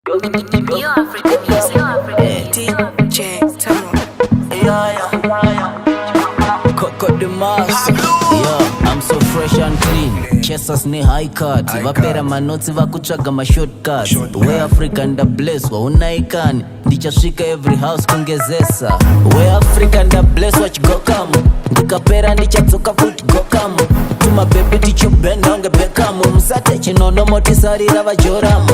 Yo African music. DJ Tamo. Coco de Mars. Yeah, I'm so fresh and clean. Chesas ni high cut. Vapera manotsi vakuchaga ma shortcuts. We African da bless wa unaikani. Ndichashika every house kungezesa. We African da bless watch go come. Ndikapera ndichatsoka foot go come. Tuma baby tichu benda unge bekamu. Msate chinono motisarira vajoramu.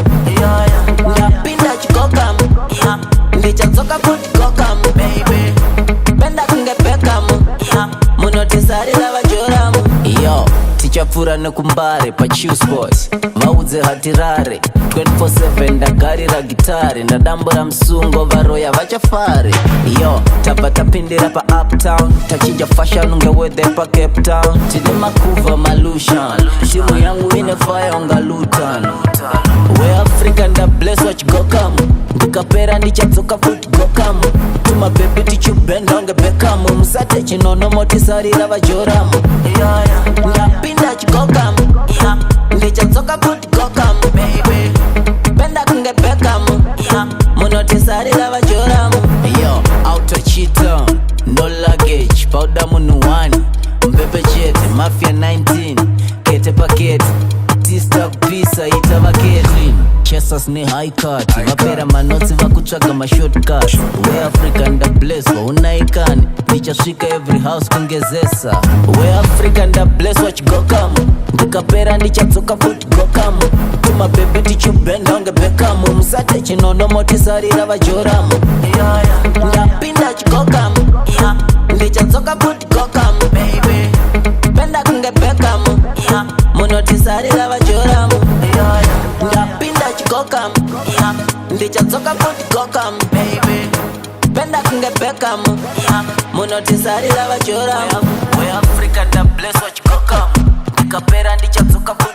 Ndapinda chikokamu. Ndichatsoka foot go come baby. Benda kunge bekamu. Munotisarira vajoramu. Yo, tichapfura nekumbare pachiu sports. Vaudze hatirare 24/7 ndagarira gitare. Ndadambura msungo varoya vachafare. Yo, tapindira pa uptown. Tachija fashion unge wedhe pa Cape Town. Tine makuva malushan. Timu yangu ine fire unga lutan. We Africa nda bless watch go come. Ndikapera ndichatsoka foot go come. Tuma baby tichu benda unge bekamu. Msate chinono motisarira vajoramu. Ndapinda chikokamu. Ndichatsoka foot go come baby. Benda kunge bekamu. Munotisarira vajoramu. Yo, auto cheater, no luggage, powder munu one. Mpepe chete, mafia 19, kete pakete. Tista pisa ita vaketi. Chesas ni high cut. Vapera manotsi vakuchaga ma shortcuts. We African da bless wa unaikani. Ndichashika every house kungezesa. We African da bless watch go come. Ndikapera ndichatsoka foot go come. Tuma baby tichu benda unge bekamu. Msate chinono motisarira vajoramu. Ndapinda chikokamu. Ndichatsoka foot go come baby. Benda kunge bekamu. Munotisarira vajoramu. Ndapinda chikokamu. Ndichatsoka foot go come baby. Benda kunge bekamu. Munotisarira vajoramu. We Africa da bless watch go come. Ndikapera ndichatsoka foot